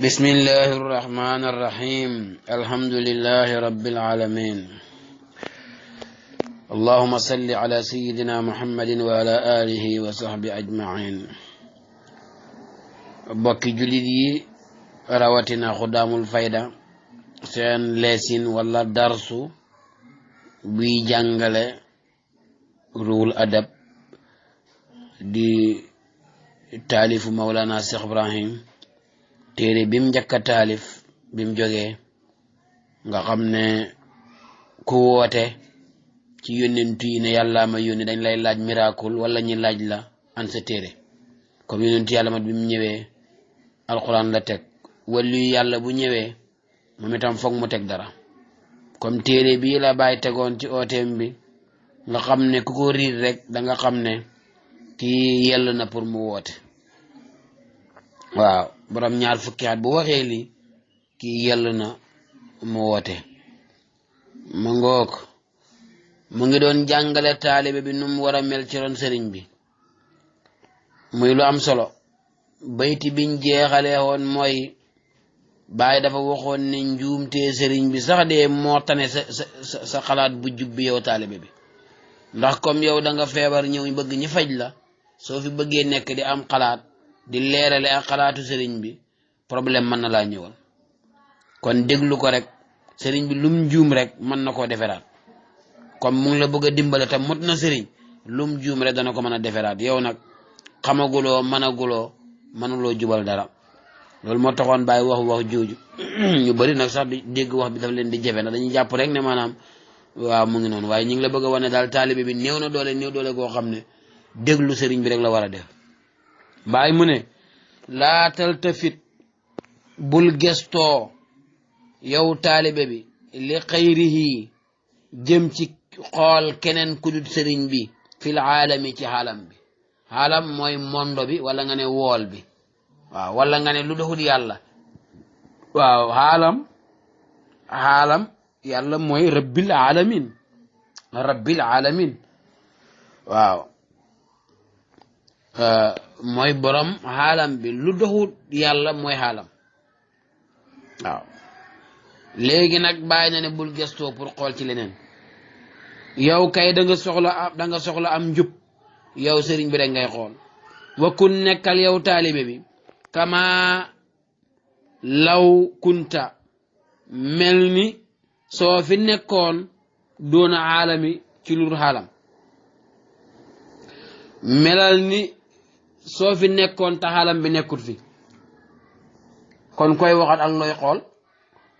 بسم الله الرحمن الرحيم الحمد لله رب العالمين اللهم صل على سيدنا محمد وعلى آله وصحبه أجمعين bokki jullit yi rawatina xudaamul fayda seen leesin wala darsu buy jàngale ruhul adab di taalifu Mawlana Cheikh Ibrahim téere bim njëkk a taalif bim jógee nga xam ne ku woote ci yónnentu yi ne yàlla ma yónni dañ lay laaj miracle wala ñi laaj la an sa téere comme yónnentu yàlla mat bi mu ñëwee alquran la teg wàllu yàlla bu ñëwee moom itam foog mu teg dara comme téere bii la bàyyi tegoon ci ooteem bi nga xam ne ku ko riir rek da nga xam ne kii yell na pour mu woote waaw borom ñaar fukki at bu waxee lii kii yell na mu woote ma ngoog mu ngi doon jàngale taalibe bi nu mu war a mel ci ron sëriñ bi muy lu am solo bayti biñ jeexalee woon mooy Baay dafa waxoon ne njuumtee sëriñ bi sax de moo tane sa xalaat bu jub bi yow taalibe bi ndax comme yow da nga feebar ñëw bëgg ñi faj la soo fi bëggee nekk di am xalaat di leerale ak xalaatu sëriñ bi problème mën na laa ñëwal kon déglu ko rek sëriñ bi lum juum rek mën na koo deferaat comme mu ngi la bëgg a dimbale te mot na sëriñ lum juum rek dana ko mën a deferaat yow nag xamaguloo mënuloo jubal dara loolu moo taxoon Baay wax jooju ñu bari nag sax di dégg wax bi daf leen di jafe na dañuy jàpp rek ne maanaam waaw mu ngi noonu waaye ñu ngi la bëgg a wane daal taalibe bi néew doole goo xam ne déglu sëriñ bi rek la war a def Baay mu ne laa taltafit bul gestoo yow taalibe bi li xayrihi jëm ci xool keneen ku dul sëriñ bi fil aalami ci xaalam bi xaalam mooy mondo bi wala nga ne wool bi waaw wala nga ne lu doxul yàlla waaw xaalam yàlla mooy rabbil alamin waaw mooy borom xaalam bi lu doxul yàlla mooy xaalam waaw léegi nag bàyyi na ne bul gestoo pour xool ci leneen yow kay da nga soxla am njub yow sëriñ bi rek ngay xool wakun nekkal yow taalibe bi kama law kunta mel ni soo fi nekkoon doona aalami ci lur xaalam melal ni soo fi nekkoon te xaalam bi nekkut fi kon koy waxat ak looy xool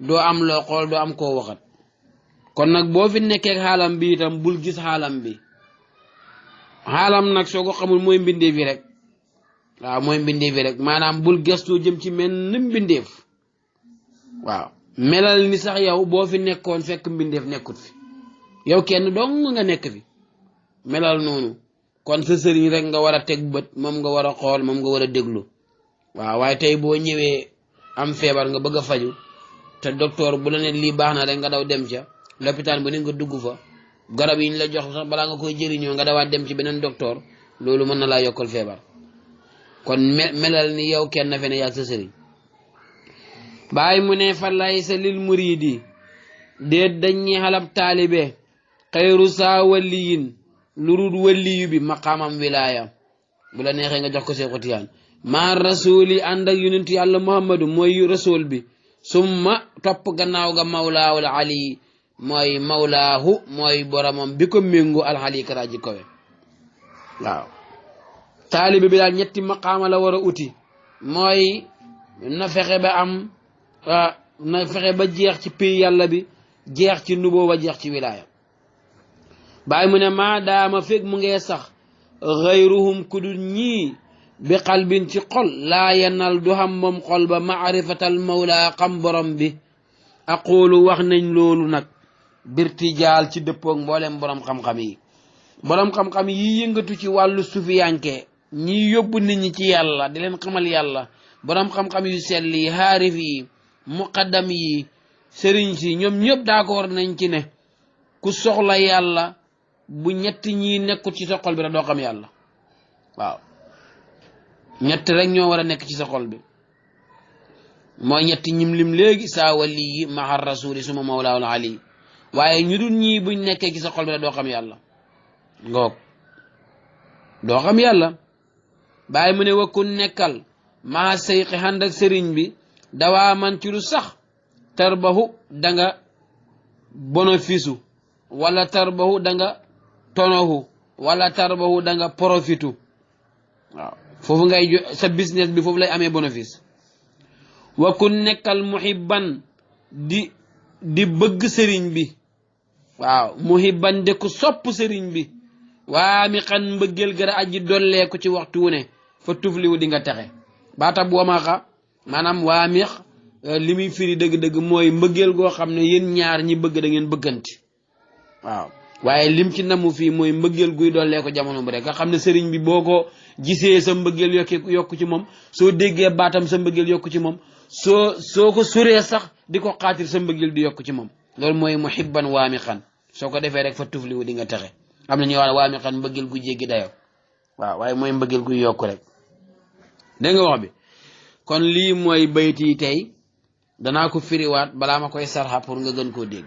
doo am loo xool doo am koo waxat kon nag boo fi nekkee xaalam bi itam bul gis xaalam bi xaalam nag soo ko xamul mooy mbindeef yi rek waaw mooy mbindeef yi rek maanaam bul gëstu jëm ci mel ni mbindeef waaw melal ni sax yow boo fi nekkoon fekk mbindeef nekkut fi yow kenn dong nga nekk fi melal noonu kon sa sëriñ rek nga war a teg bët moom nga war a xool moom nga war a déglu waaw waaye tey boo ñëwee am feebar nga bëgg a faju te docteur bu la ne lii baax na rek nga daw dem ca lopitaan bu ne nga dugg fa garab yi ñu la jox sax balaa nga koy jëriñoo nga dawaat dem ci beneen docteur loolu mën na laa yokkal feebar kon melal ni yow kenn fe ne yaa sa sëriñ Baay mu ne fa laysa lil muridi déet dañuy xalab taalibe xayru saa waliyin lu rut waliyu bi maqaamam wilaaya bu la neexee nga jox ko Seexu Tijaan maa rasuli ànd ak yonentu yàlla Muhammadu mooy rasul bi summa topp gannaaw ga mawlaawul ali mooy mawlaahu mooy boromam bi ko méngu alxali karaaji kowe waaw taalibe bi daal ñetti maqaama la war a uti mooy na fexe ba jeex ci pay yàlla bi jeex ci nuboo ba jeex ci wilaaya Baay mu ne maa daama fekk mu ngee sax xayruhum ku dul ñii bi xalbin ci xol laa yanal du xam moom xol ba maarifatal mawla xam borom bi aqulu wax nañ loolu nag birtijaal ci dëppoog mboolem borom xam-xam yi borom xam-xam yi yëngatu ci wàllu sufiyanke ñi yóbbu nit ñi ci yàlla di leen xamal yàlla borom xam-xam yu sell yi xaarif yi muqaddam yi sëriñ si ñoom ñëpp d'accord nañ ci ne ku soxla yàlla bu ñett ñi nekkut ci sa xol bi rek doo xam yàlla waaw ñett rek ñoo war a nekk ci sa xol bi mooy ñetti ñim lim léegi saa wali yi mahar rasuli suma mawlaawul ali waaye ñu dul ñii buñ nekkee ci sa xol bi doo xam yàlla ngoog doo xam yàlla bàyyi mu ne wakkun nekkal maa sayqi ànd ak sëriñ bi dawaa man ci lu sax tarbahu danga bénéfice wala tarbahu danga tonohu wala tarbahu danga profitu waaw foofu ngay sa business bi foofu lay amee bénéfice wakkun nekkal muhibban di bëgg sëriñ bi waaw muhibban de ku sopp sëriñ bi waa mi xan mbëggeel gën a aji dolleeku ci waxtu wu ne fa tufliwu di nga texe baatab wamaxa maanaam waa mi li muy firi dëgg-dëgg mooy mbëggeel goo xam ne yéen ñaar ñi bëgg da ngeen bëgganti waaw waaye lim ci namu fii mooy mbëggeel guy dollee ko jamono bu rek nga xam ne sëriñ bi boo ko gisee sa mbëggeel yokku ci moom soo déggee baatam sa mbëggeel yokku ci moom soo ko suree sax di ko xaatir sa mbëggeel di yokku ci moom loolu mooy muhibban waami xan soo ko defee rek fa tufliwu di nga texe am na ñuy wax waami xan mbëggeel gu jéggi dayo waaw waaye mooy mbëggeel guy yokku rek dégg nga wax bi kon lii mooy bayt yi tey danaa ko firiwaat balaa ma koy sarxa pour nga gën koo dégg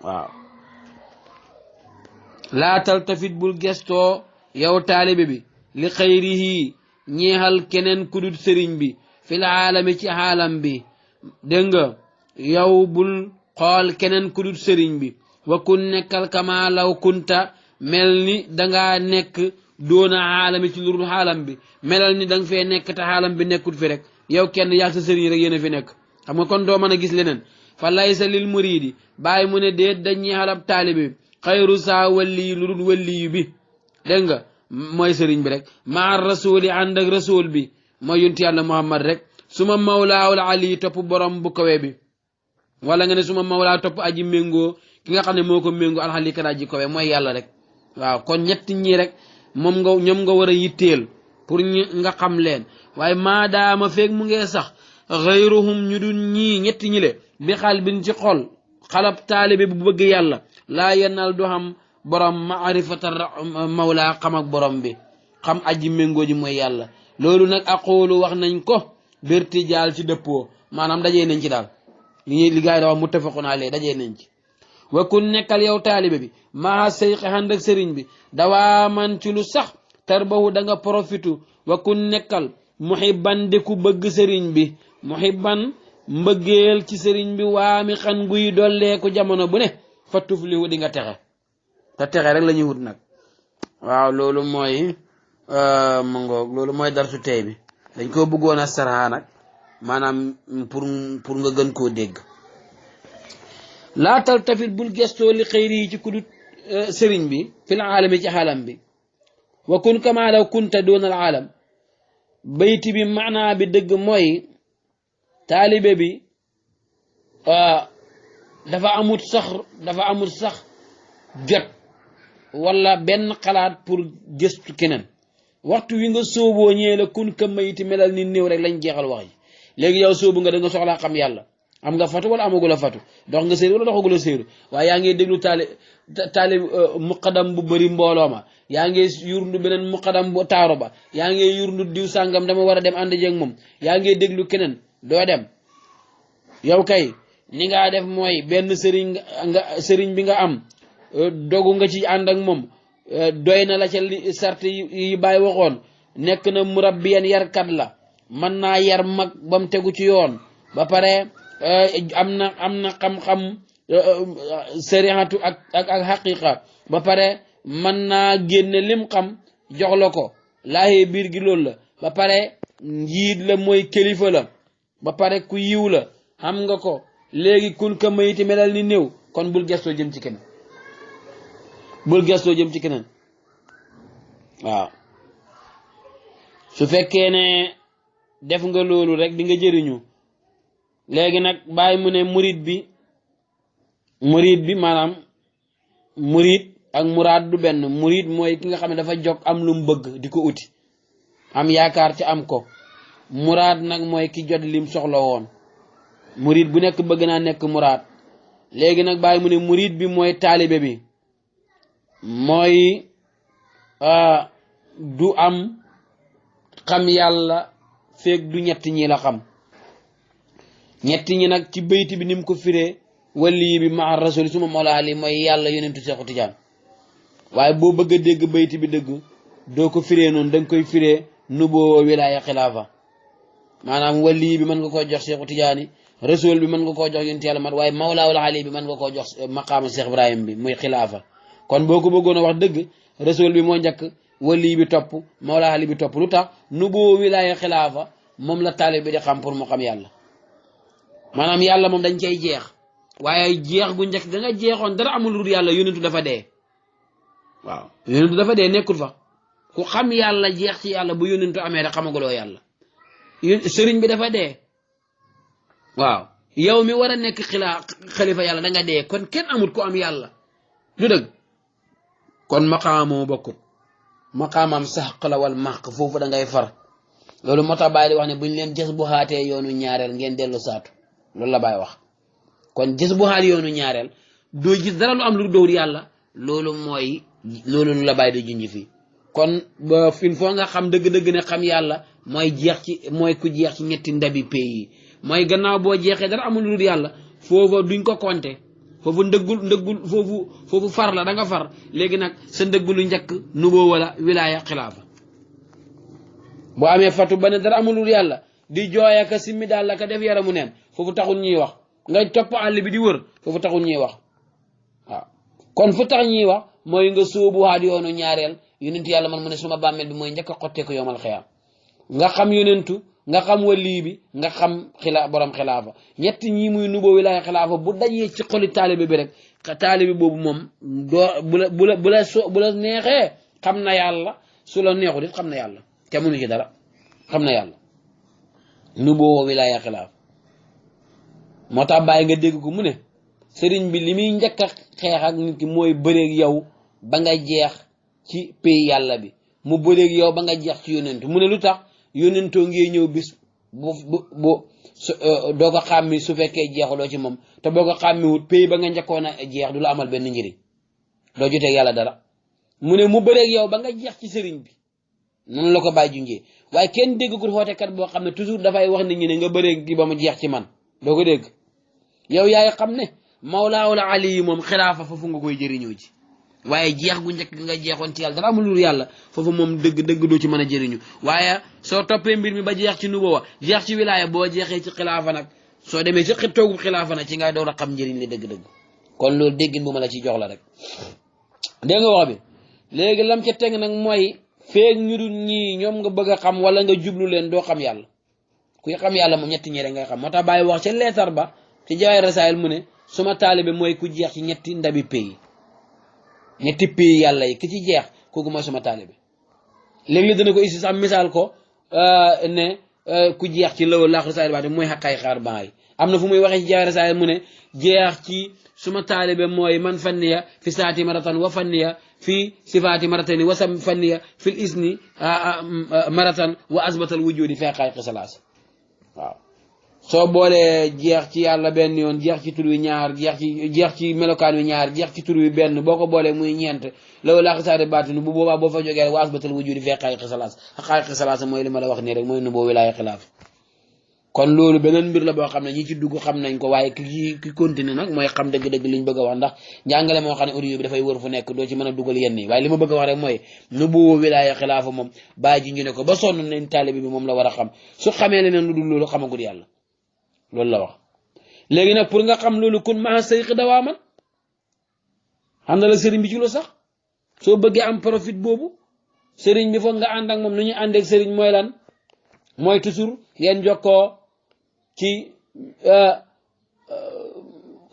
waaw laa taltafit bul gestoo yow taalibe bi li xayrihi ñeexal keneen kudut sëriñ bi fil aalami ci aalam bi dégg nga yow bul xool keneen kudut sëriñ bi wa kun nekkal kama law kunta mel ni danga nekk doona aalami ci lurul aalam bi melal ni danga fee nekk te aalam bi nekkut fi rek yow kenn yaa sa sëriñ rek yéen a fi nekk xam nga kon doo mën a gis leneen fa laysa lil muridi bàyyi mu ne déet dañ ñeexal ab taalibe bi xayru saa wali lu dul waliyu bi dégg nga mooy sëriñ bi rek maa rasuli ànd ak rasul bi mooy yonti yàlla muhammad rek suma mawlaawul ali topp borom bu kawe bi wala nga ne suma mawlaa topp aji méngoo ki nga xam ne moo ko méngoo alxali kan aji kawe mooy yàlla rek waaw kon ñett ñi rek ñoom nga war a yitteel pour nga xam leen waaye maadaama feeg mu ngee sax xayruhum ñu dul ñii ñetti ñi le bi xal bin ci xol xalab taalibe bu bëgg yàlla laa yenal du xam borom maarifata mawla xam ak borom bi xam aji méngoo ji mooy yàlla loolu nag aqulu wax nañ ko birti jaal ci dëppoo maanaam dajee nañ ci daal li gaay da wax muttafaqun alayhi dajee nañ ci wa kun nekkal yow taalibe bi maa sayqi ànd ak sëriñ bi dawaa man ci lu sax tarbahu da nga profitu wa kun nekkal muhibban de ku bëgg sëriñ bi muhibban mbëggeel ci sëriñ bi waami xan guy dolleeku jamono bu ne fa tuflihu di nga texe te texe rek la ñuy wut nag waaw loolu mooy mangoog loolu mooy darsu tey bi dañ koo bëggoon a sarxa nag maanaam pour nga gën koo dégg laa taltafit bul gestoo li xëyri yi ci kudut sëriñ bi fil aalami ci xaalam bi wa kun kama law kunta doon al aalam bayti bi maanaa bi dëgg mooy taalibe bi dafa amut sax jot wala benn xalaat pour gëstu keneen waxtu wi nga sóoboo ñëwee la kun ka mayti melal ni néew rek lañ jeexal wax ji léegi yow sóobu nga da nga soxlaa xam yàlla am nga fatu wala amagula fatu dox nga séeru wala doxagula séeru waaye yaa ngi déglu taali muqadam bu bëri mbooloo ma yaa ngi yurndu beneen muqadam bu taaro ba yaa ngi yurndu diw sàngam dama war a dem ànd jeeg moom yaa ngi déglu keneen doo dem yow kay ni ngaa def mooy benn sëriñ bi nga am dogu nga ci ànd ak moom doy na la ca sart yi bàyyi waxoon nekk na murabbiyan yarkat la mën naa yar mag ba mu tegu ci yoon ba pare am na xam-xam sariatu ak xaqiqa ba pare mën naa génne lim xam jox la ko laaxee biir gi loolu la ba pare njiit la mooy kilifa la ba pare ku yiw la xam nga ko léegi kun ka mayiti melal ni néew kon bul gestoo jëm ci keneen waaw su fekkee ne def nga loolu rek di nga jëriñu léegi nag bàyyi mu ne murid bi maanaam murid ak muraad du benn murid mooy ki nga xam ne dafa jog am lu mu bëgg di ko uti am yaakaar ci am ko muraad nag mooy ki jot lim soxla woon murid bu nekk bëgg naa nekk muraad léegi nag bàyyi mu ne murid bi mooy taalibe bi mooy du am xam yàlla feeg du ñett ñi la xam ñetti ñi nag ci bayti bi ni mu ko firee wali bi maa rasul suma mawla ali mooy yàlla yonentu Seexu Tijaan waaye boo bëgg a dégg bayti bi dëgg doo ko firee noonu da nga koy firee nubuwa wilaaya xilaafa maanaam wali bi mën nga koo jox Seexu Tijaani rasul bi mën nga koo jox yonent yàlla mat waaye mawlaawul ali bi mën nga koo jox maqaama Seex Ibrahim bi muy xilaafa kon boo ko bëggoon a wax dëgg rasul bi moo njëkk wali bi topp mawlaa ali bi topp lu tax nubuwa wilaaya xilaafa moom la taalib bi di xam pour mu xam yàlla maanaam yàlla moom dañ cay jeex waaye jeex gu njëkk da nga jeexoon dara amul lu yàlla yonentu dafa dee waaw yonentu dafa dee nekkul fa ku xam yàlla jeex ci yàlla bu yonentu amee rek xamaguloo yàlla sëriñ bi dafa dee waaw yow mi war a nekk xalifa yàlla da nga dee kon kenn amul ku am yàlla du dëgg kon maqaamoo bokkut maqaamam sax la wal maq foofu da ngay far loolu moo tax Baay di wax ne buñ leen jës bu xaatee yoonu ñaareel ngeen dellu saatu loolu la Baay wax kon jës bu xaat yoonu ñaareel doo gis dara lu am lu dowul yàlla loolu mooy loolu lu la Baay di junj fii kon ba il faut nga xam dëgg-dëgg ne xam yàlla mooy jeex ci mooy ku jeex ci ñetti ndabi pays yi mooy gannaaw boo jeexee dara amul lu dul yàlla foofa duñ ko compter foofu ndëggul foofu far la da nga far léegi nag sa ndëggulu njëkk nuboo wala wilaaya xilaafa boo amee fatu ba ne dara amul lu dul yàlla di jooya ka simmi daal la ka def yaramu neen foofu taxul ñuy wax nga topp àll bi di wër foofu taxul ñuy wax waaw kon fu tax ñuy wax mooy nga sóobu waat yoonu ñaareel yonentu yàlla man mu ne suma bàmmeel bi mooy njëkk a xottee ko yoomal xiyaam nga xam yonentu nga xam wali bi nga xam borom xilaafa ñett ñii muy nuboo wilaaya xilaafa bu dajee ci xoli taalibe bi rek taalibe boobu moom doo bu la neexee xam na yàlla su la neexul it xam na yàlla te mënu ci dara xam na yàlla nuboo wilaaya xilaafa moo tax bàyyi nga dégg ko mu ne sëriñ bi li muy njëkk a xeex ak nit ki mooy bëreeg yow ba nga jeex ci pays yàlla bi mu bëreeg yow ba nga jeex ci yonentu mu ne lu tax yonentoo ngee ñëw bis bu doo ko xàmmi su fekkee jeexuloo ci moom te boo ko xàmmiwut pays ba nga njëkkoon a jeex du la amal benn njëriñ doo jotee yàlla dara mu ne mu bëreeg yow ba nga jeex ci sëriñ bi noonu la ko bàyyi junjee waaye kenn dégg ko xootekat boo xam ne toujours dafay wax nit ñi ne nga bëreeg gi ba mu jeex ci man doo ko dégg yow yaay xam ne mawlaawul ali yi moom xilaafa foofu nga koy jëriñoo ci waaye jeex gu njëkk nga jeexoon ci yàlla dara amul lu yàlla foofu moom dëgg doo ci mën a jëriñu waaye soo toppee mbir mi ba jeex ci nubuwa jeex ci wilaaya boo jeexee ci xilaafa nag soo demee ci toogub xilaafa nag ci ngay door a xam njëriñ li dëgg-dëgg kon loolu déggin bu ma la ci jox la rek dégg nga wax bi léegi lam ca teg nag mooy feeg ñu dul ñii ñoom nga bëgg a xam wala nga jublu leen doo xam yàlla kuy xam yàlla moom ñetti ñi rek ngay xam moo tax bàyyi wax ca leetar ba ci jawaay rasaayil mu ne suma taalibe mooy ku jeex ci ñetti ndabi pays ñetti pays yàlla yi ki ci jeex kooku mooy suma taalibe léeg-léeg dana ko isi sax misaal ko ne ku jeex ci law laax rasaayil baate mooy xaqaay xaar baa yi am na fu muy waxee ci jawaay rasaayil mu ne jeex ci suma taalibe mooy man fanniya fi saati maratan wa fanniya fi sifaati maratani wa sam fanniya fil isni maratan wa asbatal wujudi fi xaqaay salaas waaw soo boolee jeex ci yàlla benn yoon jeex ci tur wi ñaar jeex ci melokaan wi ñaar jeex ci tur wi benn boo ko boolee muy ñeent loolu laa xisaade baatinu bu boobaa boo fa jógee rek wa asbatal wujudi fi xaqaay salaas xaqaay salaas mooy li ma la wax nii rek mooy nu boo wilaaya xilaaf kon loolu beneen mbir la boo xam ne ñi ci dugg xam nañ ko waaye ki continue nag mooy xam dëgg-dëgg liñ bëgg a wax ndax njàngale moo xam ne audio bi dafay wër fu nekk doo ci mën a dugal yenn yi waaye li ma bëgg a wax rek mooy nu boo wilaaya xilaafa moom bàyyi ji ñu ne ko ba sonn nañ taalibi bi moom la war a xam su xamee leneen lu dul loolu xamagul yàlla loolu la wax léegi nag pour nga xam loolu kun maa sayq dawaaman xam na la sëriñ bi ci lu sax soo bëggee am profit boobu sëriñ bi foog nga ànd ak moom nu ñu àndeek sëriñ mooy lan mooy toujours ngeen jokkoo ci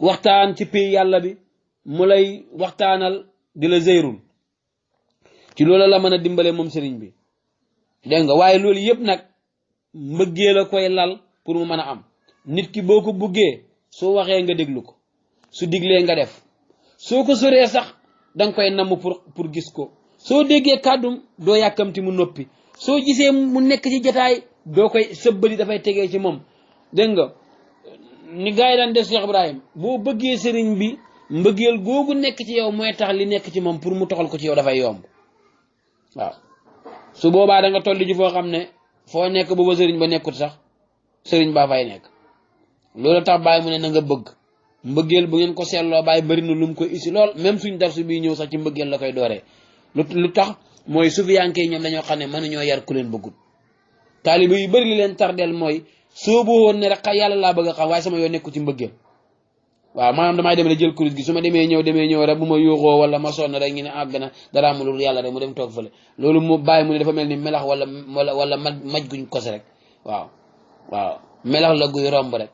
waxtaan ci pays yàlla bi mu lay waxtaanal di la zeyrul ci loolu la mën a dimbale moom sëriñ bi dégg nga waaye loolu yëpp nag mbëggee la koy lal pour mu mën a am nit ki boo ko buggee soo waxee nga déglu ko su diglee nga def soo ko soree sax danga koy namm pour gis ko soo déggee kàddum doo yàkkamti mu noppi soo gisee mu nekk ci jataay doo koy sëbbali dafay tegee ci moom dégg nga ni gars yi daan def Cheikh Ibrahim boo bëggee sëriñ bi mbëggeel googu nekk ci yow mooy tax li nekk ci moom pour mu toxal ko ci yow dafay yomb waaw su boobaa da nga toll ji foo xam ne foo nekk booba sëriñ ba nekkut sax sëriñ baa fay nekk loolu tax bàyyi mu ne na nga bëgg mbëggeel bu ngeen ko seetloo bàyyi bëri na lu mu koy isi lool même suñ darsu bi ñëw sax ci mbëggeel la koy dooree lu tax mooy sufiyanke yi ñoom dañoo xam ne mënuñoo yar ku leen bëggul taaliba yu bëri li leen tardeel mooy soobu woon ne rek yàlla laa bëgg a xam waaye sama yoo nekku ci mbëggeel waaw maanaam damay dem rek jël kuréel gi su ma demee ñëw rek bu ma yuuxoo wala ma sonn rek ñu ne àgg na dara amul yàlla rek mu dem toog fële loolu mu bàyyi mu ne dafa mel ni melax wala maj guñ kose rek waaw melax la guy romb rek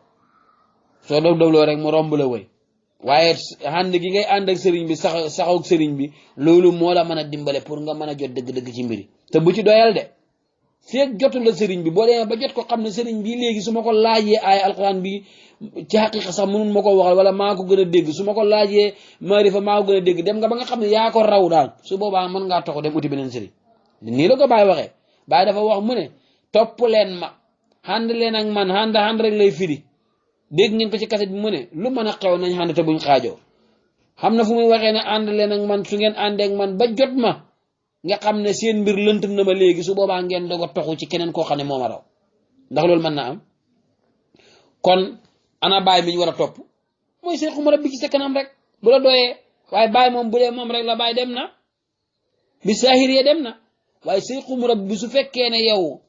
soo dogloo rek mu romb la wëy waaye ànd gi ngay ànd ak sëriñ bi saxoog sëriñ bi loolu moo la mën a dimbale pour nga mën a jot dëgg-dëgg ci mbiri te bu ci doyal de feeg jotu la sëriñ bi boo demee ba jot ko xam ne sëriñ bi léegi su ma ko laajee ay alxuraan bi ci xaqiqa sax mënun ma ko waxal wala maa ko gën a dégg su ma ko laajee maarifa maa ko gën a dégg dem nga ba nga xam ne yaa ko raw daal su boobaa mën ngaa toxu dem uti beneen sëriñ nii la ko Baay waxee Baay dafa wax mu ne topp leen ma ànd leen ak man ànd rek lay firi dégg ngeen ko ci kaset bi mu ne lu mën a xew nañ ànd te buñ xaajoo xam na fu muy waxee ne ànd leen ak man su ngeen àndeek man ba jot ma nga xam ne seen mbir lënt na ma léegi su boobaa ngeen doog a toxu ci keneen koo xam ne moo ma raw ndax loolu mën na am kon ana Baay mi ñu war a topp mooy Seexu Murabbi ci sa kanam rek bu la doyee waaye Baay moom bu dee moom rek la Baay dem na bi saahir dem na waaye Seexu Murabbi bi su fekkee ne yow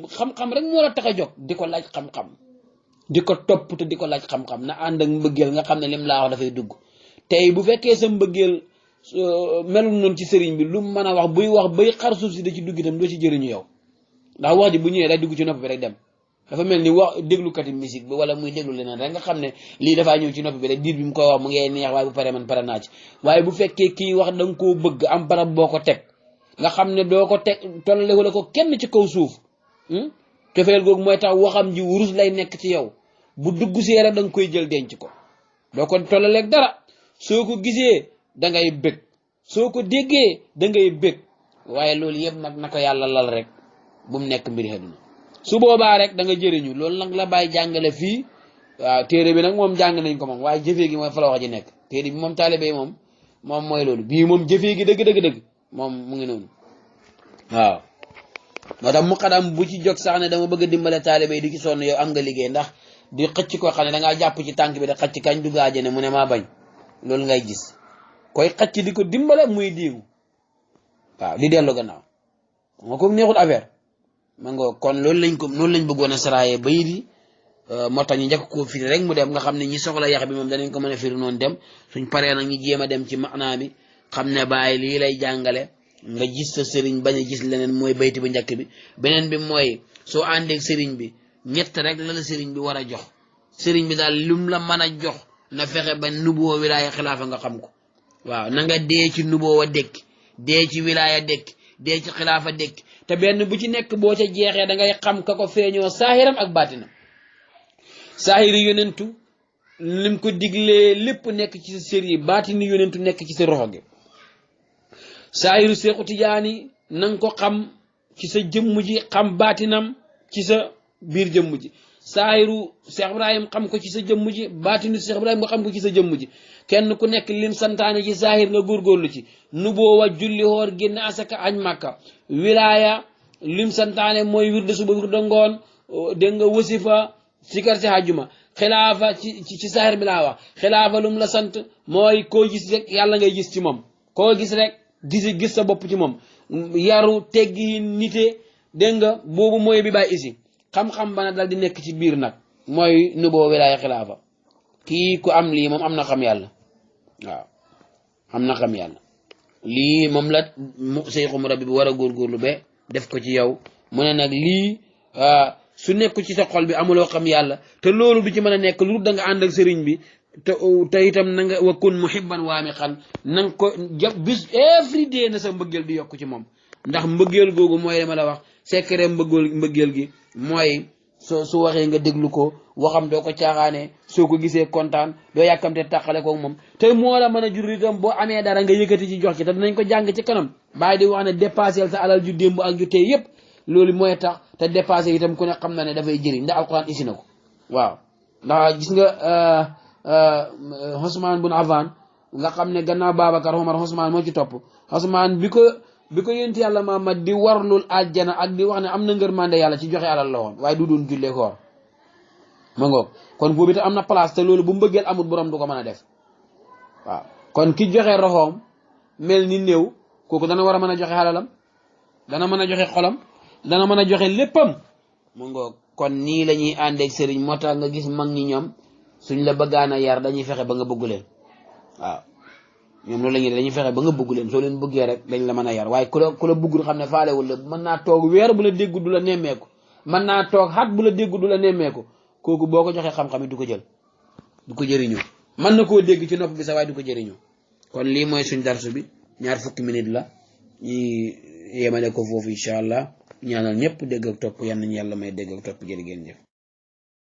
xam-xam rek moo la tax a jóg di ko laaj xam-xam di ko topp te di ko laaj xam-xam na ànd ak mbëggeel nga xam ne lim laa wax dafay dugg tey bu fekkee sa mbëggeel melul noonu ci sëriñ bi lu mën a wax buy wax bay xar suuf si da ci dugg itam doo ci jëriñu yow ndax wax ji bu ñëwee day dugg ci nopp bi rek dem dafa mel ni wax déglukati musique bi wala muy déglu leneen rek nga xam ne lii dafaa ñëw ci nopp bi rek diir bi mu koy wax mu ngee neex waaye bu paree man pare naa ci waaye bu fekkee kii wax da nga koo bëgg am barab boo ko teg nga xam ne doo ko teg tollale wala ko kenn ci kaw suuf cofeel googu mooy tax waxam ji wurus lay nekk ci yow bu dugg see rek da nga koy jël denc ko doo ko tollaleeg dara soo ko gisee da ngay bëgg soo ko déggee da ngay bëgg waaye loolu yëpp nag na ko yàlla lal rek bu mu nekk mbiri àdduna su boobaa rek da nga jëriñu loolu nag la Baay jàngale fii waaw téere bi nag moom jàng nañ ko moom waaye jëfee gi mooy fa la wax ji nekk téere bi moom taalibe yi moom mooy loolu bii moom jëfee gi dëgg moom mu ngi noonu waaw moo tax muqadam bu ci jóg sax ne dama bëgg a dimbale taalibe yi di ci sonn yow am nga liggéey ndax di xëcc koo xam ne dangaa jàpp ci tànk bi da xëcc kañ dugg àjjana mu ne maa bañ loolu ngay gis koy xëcc di ko dimbale muy diigu waaw di dellu gannaaw moo ko neexul affaire ma nga kon loolu lañ bëggoon a saraaye bay di moo tax ñu njëkk koo firi rek mu dem nga xam ne ñi soxla yax bi moom danañ ko mën a firi noonu dem suñ paree nag ñu jéem a dem ci maanaa bi xam ne Baay lii lay jàngale nga gis sa sëriñ bañ a gis leneen mooy bayti bu njëkk bi beneen bi mooy soo àndeeg sëriñ bi ñett rek la sëriñ bi war a jox sëriñ bi daal lum la mën a jox na fexe ba nuboo wilaaya xilaafa nga xam ko waaw na nga dee ci nuboo wa dékki dee ci wilaaya dékki dee ci xilaafa dékki te benn bu ci nekk boo ca jeexee da ngay xam ka ko feeñoo saahiram ak baatinam saahiri yonentu lim ko diglee lépp nekk ci sa sër yi baatini yonentu nekk ci sa roxo gi saahiru Seexu Tijaani na nga ko xam ci sa jëmm ji xam baatinam ci sa biir jëmm ji saahiru Cheikh Ibrahim xam ko ci sa jëmm ji baatinu Cheikh Ibrahim nga xam ko ci sa jëmm ji kenn ku nekk lim santaane ci saahir nga góorgóorlu ci nuboowa julli xoor génn asaka añ màkka wilaaya lim santaane mooy wirde suba wirde ngoon dégg nga wasifa sikar si hajjuma xilaafa ci saahir bi laa wax xilaafa lum la sant mooy koo gis rek yàlla ngay gis ci moom koo gis rek gis sa bopp ci moom yaru teggi nite dégg nga boobu mooy bi Baay isi xam-xam bana dal di nekk ci biir nag mooy nuboo wilaaya xilaafa kii ku am lii moom am na xam yàlla waaw am na xam yàlla lii moom la Seexu Murabbi bi war a góorgóorlu ba def ko ci yow mu ne nag lii su nekku ci sa xol bi amuloo xam yàlla te loolu du ci mën a nekk lu da nga ànd ak sëriñ bi te itam na nga wakun muhibban waamiqan na nga ko bis every day na sa mbëggeel di yokk ci moom ndax mbëggeel googu mooy dama la wax secret mbëggeel gi mooy su waxee nga déglu ko waxam doo ko caaxaane soo ko gisee kontaan doo yàkkamte tàqale ko moom te moo la mën a jur itam boo amee dara nga yëkkati ci jox ci te dinañ ko jàng ci kanam Baay di wax ne dépassé sa alal ju démb ak ju tey yëpp loolu mooy tax te dépassé itam ku ne xam na ne dafay jëriñ ndax alquran isi na ko waaw ndax gis nga Usmaan bun Affaan nga xam ne gannaaw Babacar Omar Usmaan moo ci topp Usmaan bi ko yonent yàlla Muhammad di warlul àjjana ak di wax ne am na ngërmande yàlla ci joxe alal la woon waaye du doon jullee koor ma ngoog kon boobu itam am na place te loolu bu mbëggeel amul borom du ko mën a def waaw kon ki joxe roxoom mel ni néew kooku dana war a mën a joxe xalalam dana mën a joxe xolam dana mën a joxe léppam ma ngoog kon nii la ñuy àndeeg sëriñ moo tax nga gis mag ñi ñoom suñ la bëggaan a yar dañuy fexe ba nga bëgg leen waaw ñoom loolu la ñuy dañuy fexe ba nga bëgg leen soo leen bëggee rek dañ la mën a yar waaye ku la bëggul xam ne faalewul la mën naa toog weer bu la déggu du la nemmeeku mën naa toog xat bu la déggu du la nemmeeku kooku boo ko joxee xam-xam yi du ko jël du ko jëriñoo mën na koo dégg ci nopp bi sax waaye du ko jëriñoo kon lii mooy suñ darsu bi 20 minutes la ñi yemale ko foofu incha allah ñaanal ñëpp dégg ak topp yal nañu yàlla may dégg ak topp jërë ngeen jëf